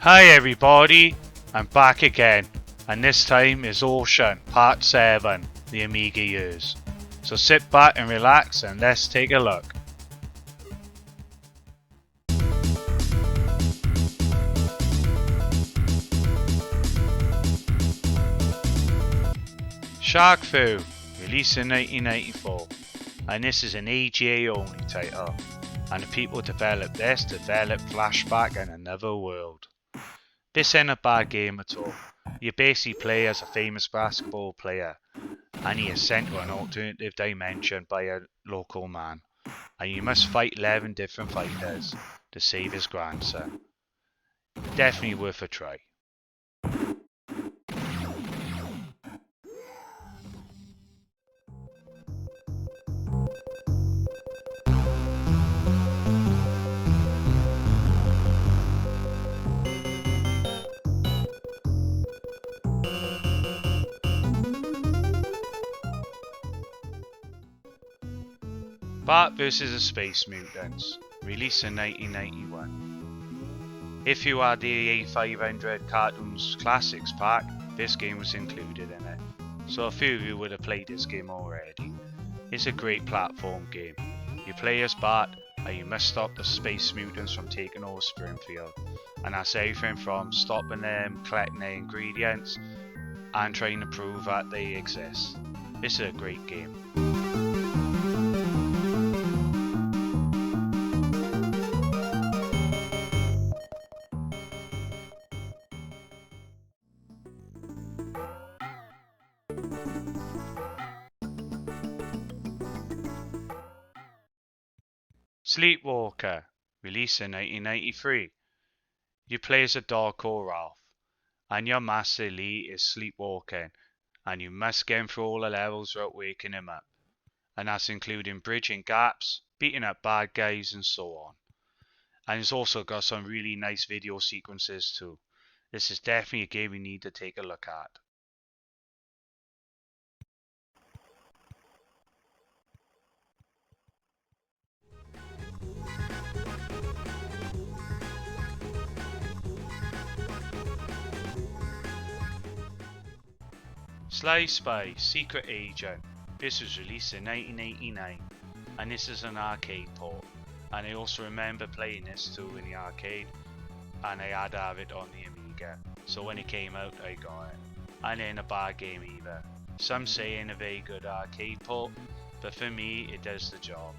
Hi everybody, I'm back again, and this time is Ocean Part 7, the Amiga years. So sit back and relax and let's take a look. Shark Fu, released in 1994, and this is an AGA only title, and the people who developed this developed Flashback in another world. This ain't a bad game at all. You basically play as a famous basketball player, and he is sent to an alternative dimension by a local man, and you must fight 11 different fighters to save his grandson. Definitely worth a try. Bart vs. the Space Mutants, released in 1991. If you had the A500 Cartoons Classics pack, this game was included in it, so a few of you would have played this game already. It's a great platform game. You play as Bart, and you must stop the Space Mutants from taking over Springfield, and that's everything from stopping them, collecting their ingredients, and trying to prove that they exist. This is a great game. Sleepwalker, released in 1993. You play as a dog called Ralph, and your master Lee is sleepwalking, and you must get him through all the levels without waking him up. And that's including bridging gaps, beating up bad guys, and so on. And it's also got some really nice video sequences too. This is definitely a game you need to take a look at. Sly Spy Secret Agent. This was released in 1989, and this is an arcade port. And I also remember playing this too in the arcade, and I had to have it on the Amiga. So when it came out, I got it. And it ain't a bad game either. Some say it ain't a very good arcade port, but for me, it does the job.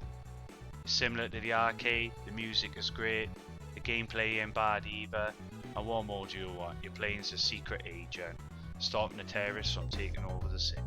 It's similar to the arcade, the music is great, the gameplay ain't bad either, and what more do you want? You're playing as a secret agent, stopping the terrorists from taking over the city.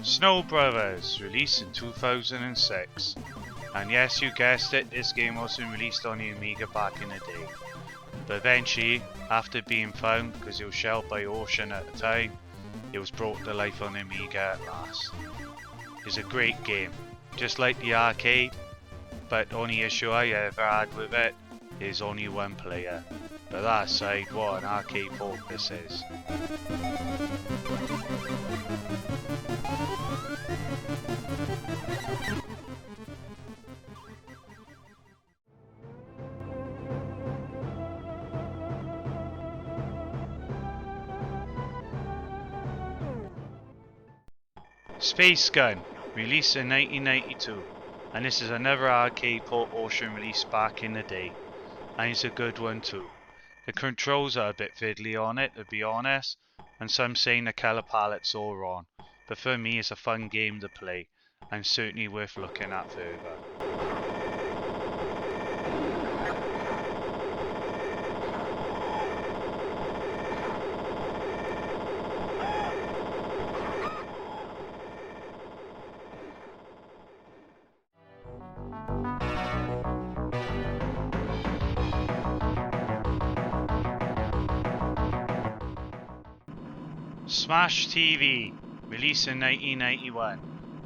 Snow Brothers, released in 2006. And yes, you guessed it, this game wasn't released on the Amiga back in the day. But eventually, after being found, because it was shelved by Ocean at the time, it was brought to life on the Amiga at last. It's a great game, just like the arcade, but the only issue I ever had with it is only one player. But that aside, what an arcade port this is. Space Gun, released in 1992, and this is another arcade port Ocean released back in the day, and it's a good one too. The controls are a bit fiddly on it, to be honest, and some saying the colour palette's all wrong, but for me it's a fun game to play, and certainly worth looking at further. Smash TV, released in 1991,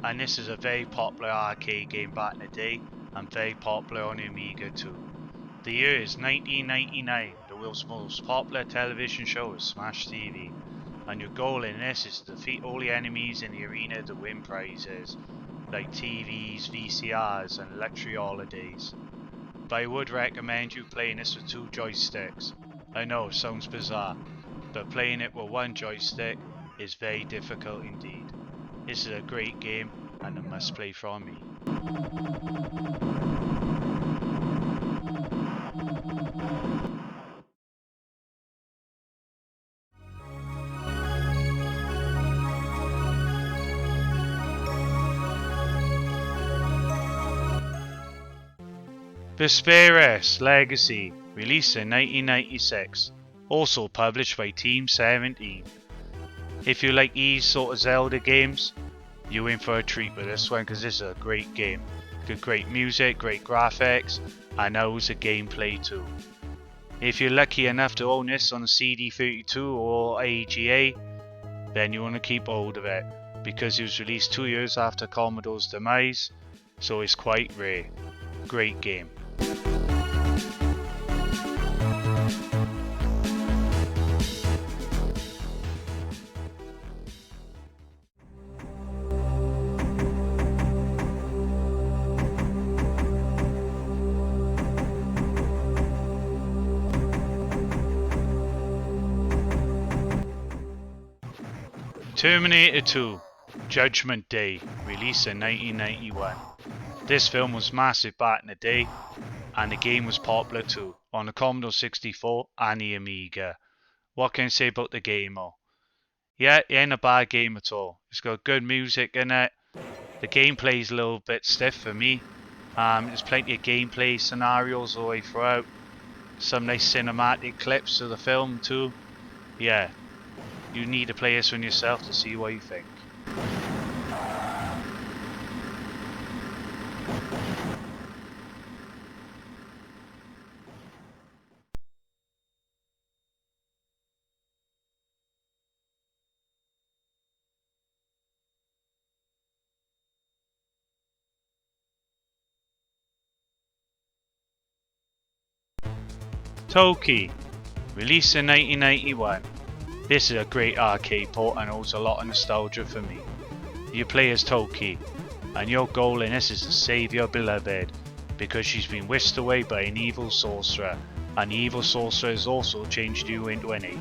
and this is a very popular arcade game back in the day, and very popular on the Amiga too. The year is 1999, the world's most popular television show is Smash TV, and your goal in this is to defeat all the enemies in the arena to win prizes, like TVs, VCRs, and luxury holidays. But I would recommend you playing this with 2 joysticks. I know, it sounds bizarre, but playing it with 1 joystick is very difficult indeed. This is a great game and a must play from me. Vesperis Legacy, released in 1996, also published by Team 17. If you like these sort of Zelda games, you're in for a treat with this one because this is a great game. Good, great music, great graphics, and knows the gameplay too. If you're lucky enough to own this on a CD32 or AGA, then you want to keep hold of it because it was released 2 years after Commodore's demise, so it's quite rare. Great game. Terminator 2 Judgment Day, released in 1991. This film was massive back in the day, and the game was popular too, on the Commodore 64 and the Amiga. What can I say about the game though? Yeah, it ain't a bad game at all. It's got good music in it. The gameplay is a little bit stiff for me. There's plenty of gameplay scenarios all the way throughout. Some nice cinematic clips of the film too. Yeah, you need to play this one yourself to see what you think. Toki, released in 1991. This is a great arcade port and holds a lot of nostalgia for me. You play as Toki, and your goal in this is to save your beloved, because she's been whisked away by an evil sorcerer, and the evil sorcerer has also changed you into an ape.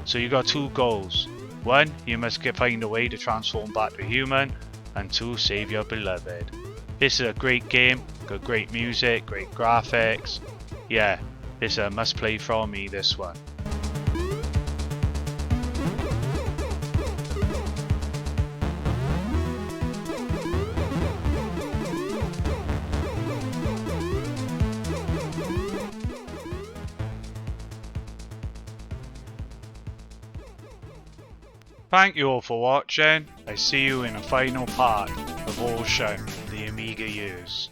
So you got 2 goals. 1, you must find a way to transform back to human, and 2, save your beloved. This is a great game, got great music, great graphics. Yeah, this is a must play from me, this one. Thank you all for watching. I see you in the final part of All Shown, the Amiga years.